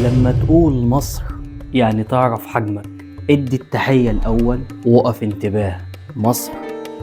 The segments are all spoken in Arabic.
لما تقول مصر يعني تعرف حجمك. ادي التحية الأول وقف انتباه. مصر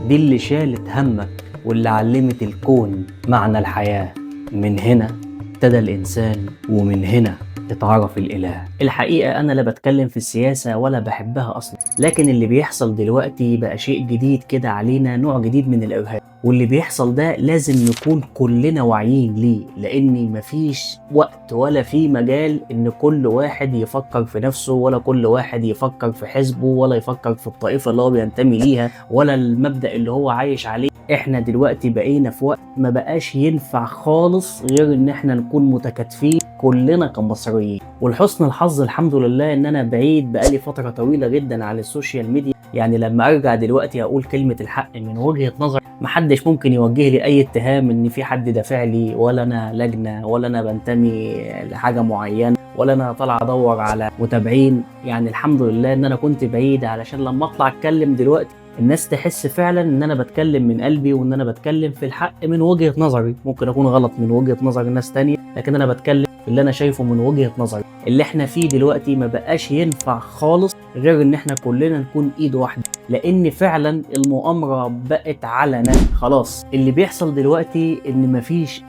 دي اللي شالت همك واللي علمت الكون معنى الحياة. من هنا ابتدى الإنسان ومن هنا اتعرف الإله. الحقيقة أنا لا بتكلم في السياسة ولا بحبها أصلا، لكن اللي بيحصل دلوقتي بقى شيء جديد كده علينا، نوع جديد من الإرهاب، واللي بيحصل ده لازم نكون كلنا واعيين ليه، لأن مفيش وقت ولا في مجال إن كل واحد يفكر في نفسه، ولا كل واحد يفكر في حزبه، ولا يفكر في الطائفة اللي هو بينتمي ليها، ولا المبدأ اللي هو عايش عليه. احنا دلوقتي بقينا في وقت ما بقاش ينفع خالص غير ان احنا نكون متكاتفين كلنا كمصريين. ولحسن الحظ الحمد لله ان انا بعيد بقالي فترة طويلة جدا عن السوشيال ميديا، يعني لما ارجع دلوقتي اقول كلمة الحق من وجهة نظر محدش ممكن يوجه لي اي اتهام ان في حد دافع لي، ولا انا لجنة، ولا انا بنتمي لحاجة معينة، ولا انا طالع ادور على متابعين. يعني الحمد لله ان انا كنت بعيد علشان لما اطلع اتكلم دلوقتي الناس تحس فعلا ان انا بتكلم من قلبي، وان انا بتكلم في الحق من وجهة نظري. ممكن اكون غلط من وجهة نظر ناس تانية، لكن انا بتكلم في اللي انا شايفه من وجهة نظري. اللي احنا فيه دلوقتي ما بقاش ينفع خالص غير ان احنا كلنا نكون ايد واحدة، لان فعلا المؤامرة بقت علنا خلاص. اللي بيحصل دلوقتي ان مفيش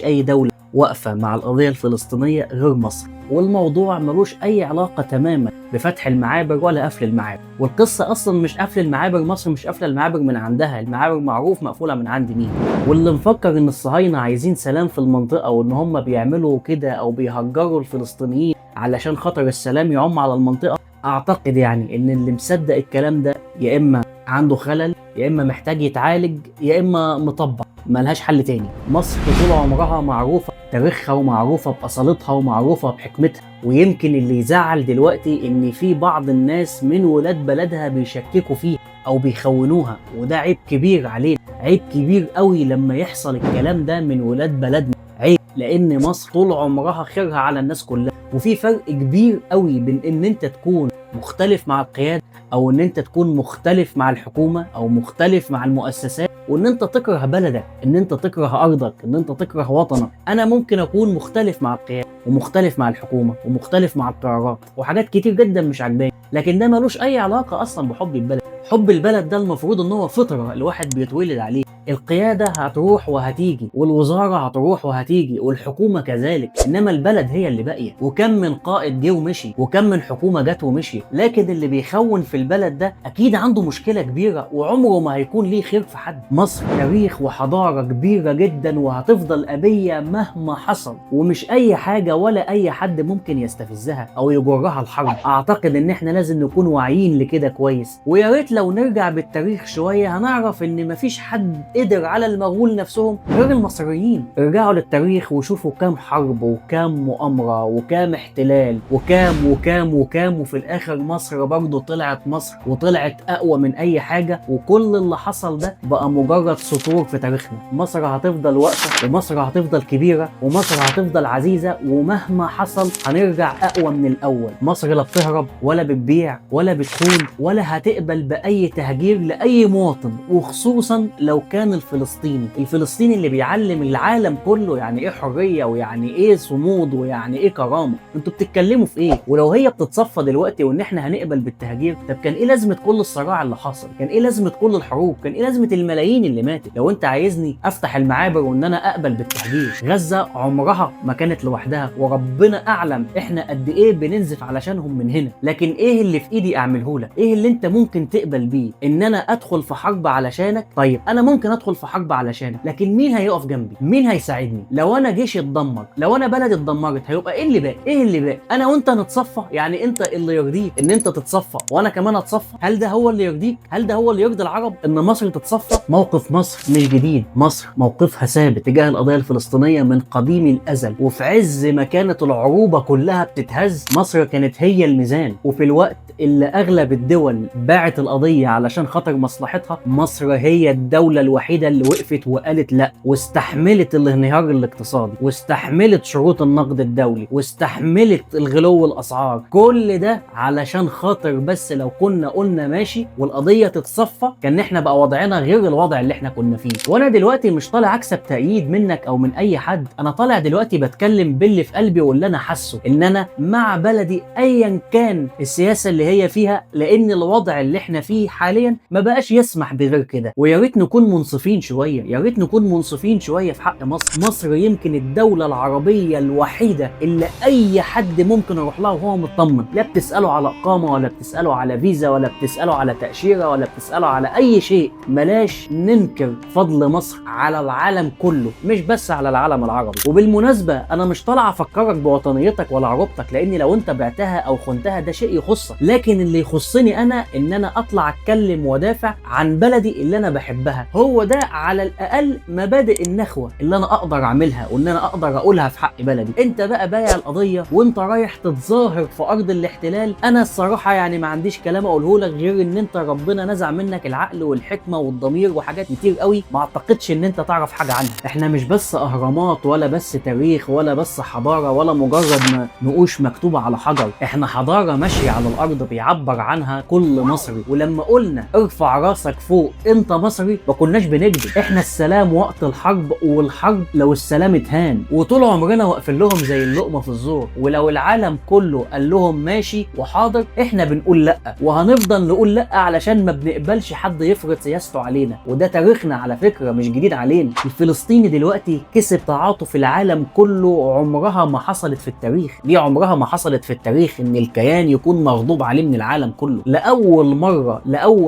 اي دولة واقفة مع القضية الفلسطينية غير مصر، والموضوع ملوش اي علاقة تماما بفتح المعابر ولا قفل المعابر. والقصة اصلا مش قفل المعابر، مصر مش قافلة المعابر من عندها، المعابر معروف مقفولة من عند مين. واللي مفكر ان الصهاينة عايزين سلام في المنطقة وان هم بيعملوا كده او بيهجروا الفلسطينيين علشان خاطر السلام يعم على المنطقة، اعتقد يعني ان اللي مصدق الكلام ده يا اما عنده خلل، يا اما محتاج يتعالج، يا اما مطبق ملهاش حل تاني. مصر طول عمرها معروفة تاريخها، ومعروفة بأصالتها، ومعروفة بحكمتها. ويمكن اللي يزعل دلوقتي ان في بعض الناس من ولاد بلدها بيشككوا فيها او بيخونوها، وده عيب كبير علينا، عيب كبير قوي لما يحصل الكلام ده من ولاد بلدنا. عيب، لان مصر طول عمرها خيرها على الناس كلها. وفي فرق كبير قوي بين ان انت تكون مختلف مع القيادة، او ان انت تكون مختلف مع الحكومة، او مختلف مع المؤسسات، وان انت تكره بلدك، ان انت تكره ارضك، ان انت تكره وطنك. انا ممكن اكون مختلف مع القيادة، ومختلف مع الحكومة، ومختلف مع القرارات، وحاجات كتير جدا مش عاجباني، لكن ده ملوش اي علاقة اصلا بحب البلد. حب البلد ده المفروض ان هو فطرة الواحد بيتولد عليه. القيادة هتروح وهتيجي، والوزارة هتروح وهتيجي، والحكومة كذلك، انما البلد هي اللي باقية. وكم من قائد جه ومشي، وكم من حكومة جت ومشي، لكن اللي بيخون في البلد ده اكيد عنده مشكلة كبيرة، وعمره ما هيكون ليه خير في حد. مصر تاريخ وحضارة كبيرة جدا، وهتفضل أبية مهما حصل، ومش اي حاجة ولا اي حد ممكن يستفزها او يجرها الحرب. اعتقد ان احنا لازم نكون واعيين لكده كويس. ويا ريت لو نرجع بالتاريخ شوية هنعرف ان مفيش حد قدر على المغول نفسهم غير المصريين. ارجعوا للتاريخ وشوفوا كام حرب وكام مؤامرة وكام احتلال وكام وكام وكام، وفي الاخر مصر برضو طلعت مصر، وطلعت اقوى من اي حاجة. وكل اللي حصل ده بقى مجرد سطور في تاريخنا. مصر هتفضل واقفة، ومصر هتفضل كبيرة، ومصر هتفضل عزيزة، ومهما حصل هنرجع اقوى من الاول. مصر لا بتهرب ولا بتبيع ولا بتخون، ولا هتقبل باي تهجير لاي مواطن، وخصوصا لو كان الفلسطيني اللي بيعلم العالم كله يعني ايه حرية، ويعني ايه صمود، ويعني ايه كرامة. انتوا بتتكلموا في ايه؟ ولو هي بتتصفى دلوقتي وان احنا هنقبل بالتهجير، طب كان ايه لازمة كل الصراع اللي حصل؟ كان ايه لازمة كل الحروب؟ كان ايه لازمة الملايين اللي ماتت؟ لو انت عايزني افتح المعابر وان انا اقبل بالتهجير، غزة عمرها ما كانت لوحدها، وربنا اعلم احنا قد ايه بننزف علشانهم من هنا. لكن ايه اللي في ايدي اعمله لك؟ ايه اللي انت ممكن تقبل بيه؟ ان انا ادخل في حرب علشانك؟ طيب انا ممكن ادخل في حرب علشانك، لكن مين هيقف جنبي؟ مين هيساعدني؟ لو انا جيشي اتدمر، لو انا بلدي اتدمرت، هيبقى ايه اللي باقي؟ ايه اللي باقي؟ انا وانت نتصفى؟ يعني انت اللي يرضيك ان انت تتصفى وانا كمان اتصفى؟ هل ده هو اللي يرضيك؟ هل ده هو اللي يرضي العرب ان مصر تتصفى؟ موقف مصر مش جديد، مصر موقفها ثابت تجاه القضيه الفلسطينيه من قديم الازل. وفي عز ما كانت العروبه كلها بتتهز، مصر كانت هي الميزان. وفي الوقت اللي اغلب الدول باعت القضيه القضية علشان خاطر مصلحتها، مصر هي الدولة الوحيدة اللي وقفت وقالت لا، واستحملت الانهيار الاقتصادي، واستحملت شروط النقد الدولي، واستحملت الغلو الأسعار. كل ده علشان خاطر بس لو كنا قلنا ماشي والقضية تتصفى كان احنا بقى وضعنا غير الوضع اللي احنا كنا فيه. وانا دلوقتي مش طالع اكسب تأييد منك او من اي حد، انا طالع دلوقتي بتكلم باللي في قلبي واللي انا حاسه، ان انا مع بلدي ايا كان السياسة اللي هي فيها، لان الوضع اللي احنا فيه حاليا ما بقاش يسمح بغير كده. ويا ريت نكون منصفين شوية، يا ريت نكون منصفين شوية في حق مصر. مصر يمكن الدولة العربية الوحيدة اللي اي حد ممكن يروح لها وهو مطمن، لا بتسأله على اقامة ولا بتسأله على فيزا ولا بتسأله على تأشيرة ولا بتسأله على اي شيء. بلاش ننكر فضل مصر على العالم كله، مش بس على العالم العربي. وبالمناسبة انا مش طالع افكرك بوطنيتك ولا عروبتك، لان لو انت بعتها او خنتها ده شيء يخصك، لكن اللي يخصني انا ان انا اطلع اتكلم ودافع عن بلدي اللي انا بحبها. هو ده على الاقل مبادئ النخوة اللي انا اقدر اعملها وان انا اقدر اقولها في حق بلدي. انت بقى بايع القضية وانت رايح تتظاهر في ارض الاحتلال، انا الصراحة يعني ما عنديش كلام اقوله لك غير ان انت ربنا نزع منك العقل والحكمة والضمير وحاجات كتير قوي ما اعتقدش ان انت تعرف حاجة عنها. احنا مش بس اهرامات ولا بس تاريخ ولا بس حضارة ولا مجرد نقوش مكتوبة على حجر، احنا حضارة ماشية على الارض بيعبر عنها كل مصري. ولما قلنا ارفع راسك فوق انت مصري ما كناش بنكذب، احنا السلام وقت الحرب، والحرب لو السلام اتهان، وطول عمرنا واقفين لهم زي اللقمة في الزور. ولو العالم كله قال لهم ماشي وحاضر احنا بنقول لا، وهنفضل نقول لا علشان ما بنقبلش حد يفرض سياسته علينا. وده تاريخنا على فكرة مش جديد علينا. الفلسطيني دلوقتي كسب تعاطف العالم كله، عمرها ما حصلت في التاريخ دي، عمرها ما حصلت في التاريخ ان الكيان يكون مغضوب عليه من العالم كله. لأول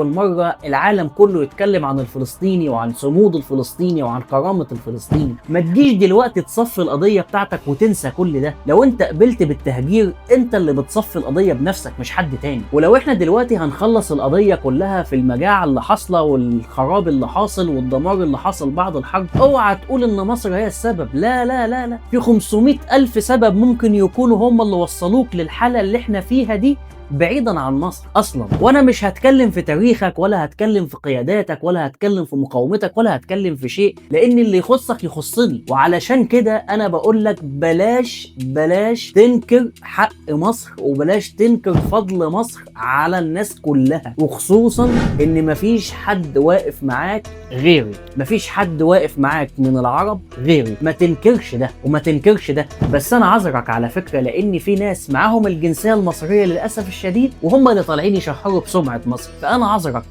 مرة العالم كله يتكلم عن الفلسطيني وعن صمود الفلسطيني وعن كرامة الفلسطيني. ما تجيش دلوقتي تصفي القضية بتاعتك وتنسى كل ده. لو انت قبلت بالتهجير انت اللي بتصفي القضية بنفسك مش حد تاني. ولو احنا دلوقتي هنخلص القضية كلها في المجاعة اللي حاصلة والخراب اللي حاصل والدمار اللي حاصل بعد الحرب، اوعى تقول ان مصر هي السبب. لا لا لا لا، في 500 ألف سبب ممكن يكونوا هم اللي وصلوك للحالة اللي احنا فيها دي بعيدا عن مصر اصلا. وانا مش هتكلم في تاريخك ولا هتكلم في قياداتك ولا هتكلم في مقاومتك ولا هتكلم في شيء، لان اللي يخصك يخصني. وعلشان كده انا بقول لك بلاش تنكر حق مصر وبلاش تنكر فضل مصر على الناس كلها، وخصوصا ان مفيش حد واقف معاك غيري، مفيش حد واقف معاك من العرب غيري. ما تنكرش ده وما تنكرش ده. بس انا عذرك على فكرة، لان في ناس معاهم الجنسية المصرية للاسف الشديد وهم اللي طالعين يشهروا بسمعة مصر، فانا عذرك.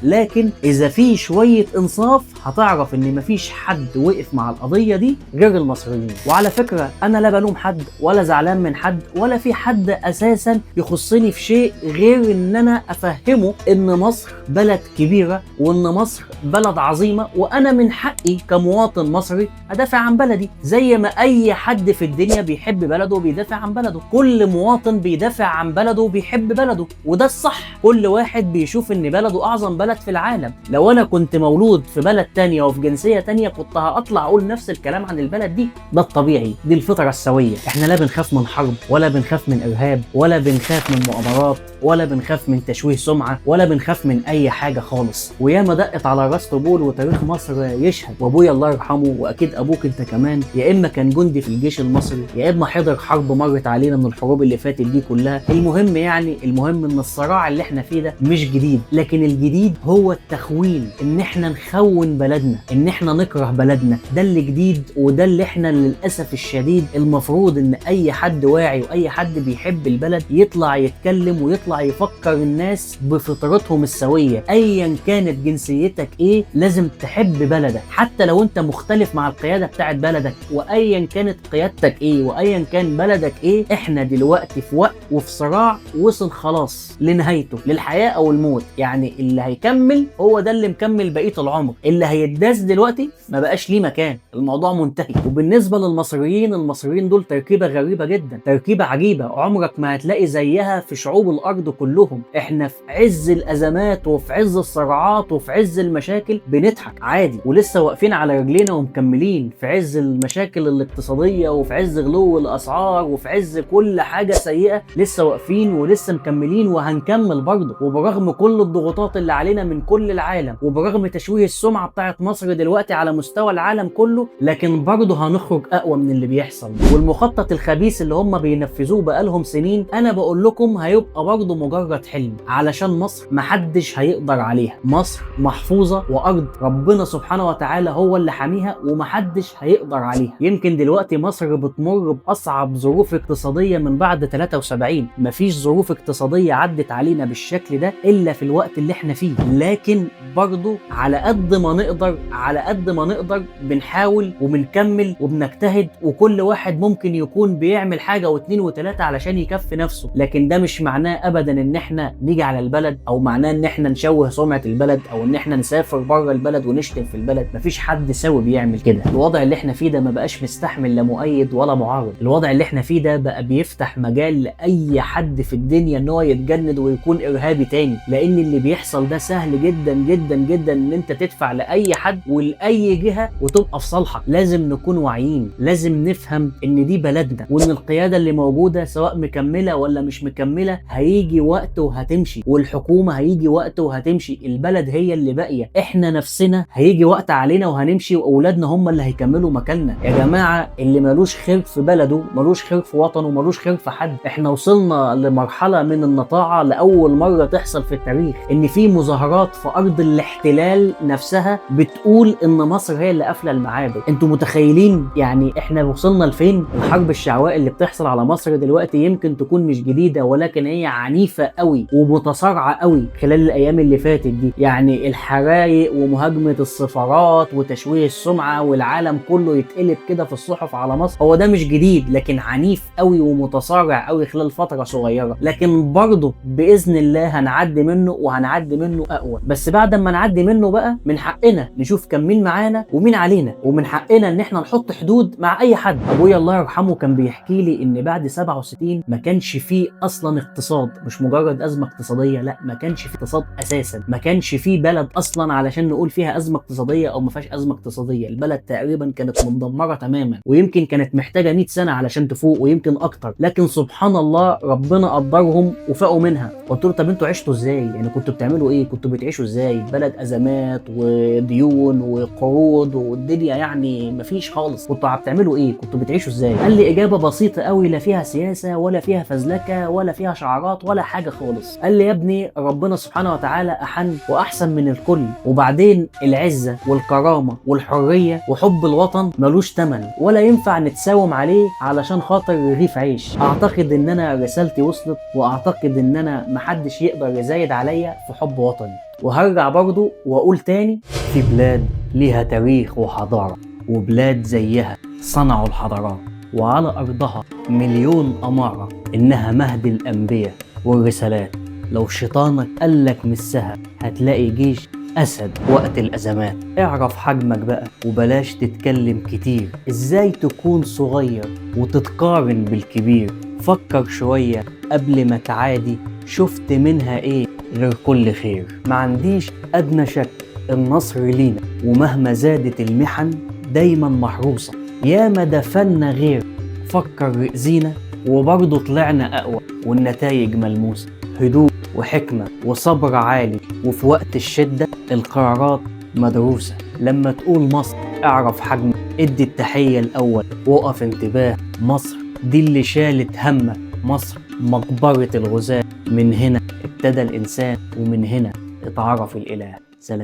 لكن اذا في شوية انصاف هتعرف ان مفيش حد وقف مع القضية دي غير المصريين. وعلى فكرة انا لا بلوم حد ولا زعلان من حد ولا في حد اساسا يخصني في شيء غير ان انا افهمه ان مصر بلد كبيرة وان مصر بلد عظيمة، وانا من حقي كمواطن مصري ادافع عن بلدي زي ما اي حد في الدنيا بيحب بلده وبيدافع عن بلده. كل مواطن بيدافع عن بلده وبيحب بلده، وده الصح. كل واحد بيشوف ان بلده اعظم بلد في العالم. لو انا كنت مولود في بلد تانية وفي جنسية تانية كنت هطلع اقول نفس الكلام عن البلد دي. ده الطبيعي، دي الفطرة السوية. احنا لا بنخاف من حرب ولا بنخاف من ارهاب ولا بنخاف من مؤامرات ولا بنخاف من تشويه سمعة ولا بنخاف من اي حاجة خالص. وياما دقت على راس طبول وتاريخ مصر يشهد. وابويا الله يرحمه واكيد ابوك انت كمان يا اما كان جندي في الجيش المصري يا اما حضر حرب مرت علينا من الحروب اللي فاتت دي كلها. المهم ان الصراع اللي احنا فيه ده مش جديد، لكن الجديد هو التخوين، ان احنا نخون بلدنا، ان احنا نكره بلدنا. ده اللي جديد وده اللي احنا للاسف الشديد المفروض ان اي حد واعي واي حد بيحب البلد يطلع يتكلم ويطلع يفكر الناس بفطرتهم السوية. ايا كانت جنسيتك ايه لازم تحب بلدك حتى لو انت مختلف مع القيادة بتاعت بلدك، وايا كانت قيادتك ايه وايا كان بلدك ايه. احنا دلوقتي في وقت وفي صراع وصل خلاص لنهايته، للحياة او الموت. يعني اللي هيكمل هو ده اللي مكمل بقية العمر، اللي هيداس دلوقتي ما بقاش ليه مكان، الموضوع منتهي. وبالنسبة للمصريين، المصريين دول تركيبة غريبة جدا، تركيبة عجيبة عمرك ما هتلاقي زيها في شعوب الارض كلهم. احنا في عز الازمات وفي عز الصراعات وفي عز المشاكل بنضحك عادي ولسه واقفين على رجلينا ومكملين في عز المشاكل الاقتصادية وفي عز غلو الاسعار وفي عز كل حاجة سيئة، لسه واقفين موجودين ولسه مكملين وهنكمل برضه، وبرغم كل الضغوطات اللي علينا من كل العالم، وبرغم تشويه السمعة بتاعت مصر دلوقتي على مستوى العالم كله، لكن برضه هنخرج اقوى من اللي بيحصل. والمخطط الخبيث اللي هم بينفذوه بقالهم سنين انا بقول لكم هيبقى برضه مجرد حلم، علشان مصر محدش هيقدر عليها. مصر محفوظة وارض ربنا سبحانه وتعالى هو اللي حاميها ومحدش هيقدر عليها. يمكن دلوقتي مصر بتمر باصعب ظروف اقتصادية من بعد 73، مفيش ظروف اقتصادية عدت علينا بالشكل ده الا في الوقت اللي احنا فيه، لكن برضه على قد ما نقدر بنحاول وبنكمل وبنجتهد، وكل واحد ممكن يكون بيعمل حاجة واتنين وتلاتة علشان يكفي نفسه، لكن ده مش معناه ابدا ان احنا نيجي على البلد، او معناه ان احنا نشوه سمعة البلد، او ان احنا نسافر بره البلد ونشتم في البلد. مفيش حد سوي بيعمل كده. الوضع اللي احنا فيه ده ما بقاش مستحمل لا مؤيد ولا معارض. الوضع اللي احنا فيه ده بقى بيفتح مجال لاي حد في الدنيا ان هو يتجند ويكون ارهابي تاني، لان اللي بيحصل ده سهل جدا جدا جدا ان انت تدفع لاي حد ولاي جهة وتبقى في صالحك. لازم نكون واعيين، لازم نفهم ان دي بلدنا، وان القيادة اللي موجودة سواء مكملة ولا مش مكملة هيجي وقت وهتمشي، والحكومة هيجي وقت وهتمشي، البلد هي اللي باقية، احنا نفسنا هيجي وقت علينا وهنمشي، واولادنا هم اللي هيكملوا مكاننا. يا جماعة اللي ملوش خير في بلده ملوش خير في وطنه ملوش خير في حد. احنا وصلنا لمرحلة من النطاعة لأول مرة تحصل في التاريخ، ان في مظاهرات في ارض الاحتلال نفسها بتقول ان مصر هي اللي قافلة المعابر. انتوا متخيلين يعني احنا وصلنا لفين؟ الحرب الشعواء اللي بتحصل على مصر دلوقتي يمكن تكون مش جديدة، ولكن هي عنيفة قوي ومتصارعة قوي خلال الايام اللي فاتت دي. يعني الحرايق ومهاجمة السفارات وتشويه السمعة والعالم كله يتقلب كده في الصحف على مصر، هو ده مش جديد، لكن عنيف قوي ومتصارع قوي خلال فترة صغيرة. لكن برضه بإذن الله هنعدي منه وهنعدي منه أقوى. بس بعد ما نعدي منه بقى من حقنا نشوف كان مين معانا ومين علينا، ومن حقنا ان احنا نحط حدود مع اي حد. ابويا الله يرحمه كان بيحكي لي ان بعد 67 ما كانش فيه اصلا اقتصاد، مش مجرد ازمة اقتصادية، لا ما كانش فيه اقتصاد اساسا، ما كانش فيه بلد اصلا علشان نقول فيها ازمة اقتصادية او ما فيهاش ازمة اقتصادية. البلد تقريبا كانت مدمرة تماما، ويمكن كانت محتاجة 100 سنة علشان تفوق ويمكن اكتر، لكن سبحان الله ربنا قدرهم وفاقوا منها. قلت له طب انتوا عشتوا ازاي؟ يعني كنتوا بتعملوا ايه؟ كنتوا بتعيشوا ازاي؟ بلد ازمات وديون وقروض والدنيا يعني مفيش خالص، كنتوا بتعملوا ايه؟ كنتوا بتعيشوا ازاي؟ قال لي اجابة بسيطة قوي، لا فيها سياسة ولا فيها فزلكة ولا فيها شعارات ولا حاجة خالص. قال لي يا ابني ربنا سبحانه وتعالى احن واحسن من الكل، وبعدين العزة والكرامة والحرية وحب الوطن ملوش تمن ولا ينفع نتساوم عليه علشان خاطر رغيف عيش. اعتقد ان انا رسالتي وصلت، واعتقد ان انا محدش يقدر يزايد عليا في حب وطني. وهرجع برضو واقول تاني، في بلاد ليها تاريخ وحضارة، وبلاد زيها صنعوا الحضارات، وعلى ارضها مليون امارة انها مهد الانبياء والرسالات. لو شيطانك قالك مسها هتلاقي جيش أسد وقت الأزمات. اعرف حجمك بقى وبلاش تتكلم كتير. ازاي تكون صغير وتتقارن بالكبير؟ فكر شوية قبل ما تعادي، شفت منها ايه غير كل خير؟ ما عنديش أدنى شك النصر لينا، ومهما زادت المحن دايما محروسة. ياما دفنا غير فكر رئزينا وبرضه طلعنا أقوى، والنتائج ملموسة. هدوء وحكمة وصبر عالي، وفي وقت الشدة القرارات مدروسة. لما تقول مصر اعرف حجمك، ادي التحية الأول، وقف انتباه. مصر دي اللي شالت همك، مصر مقبرة الغزاة. من هنا ابتدى الإنسان، ومن هنا اتعرف الإله. سلام.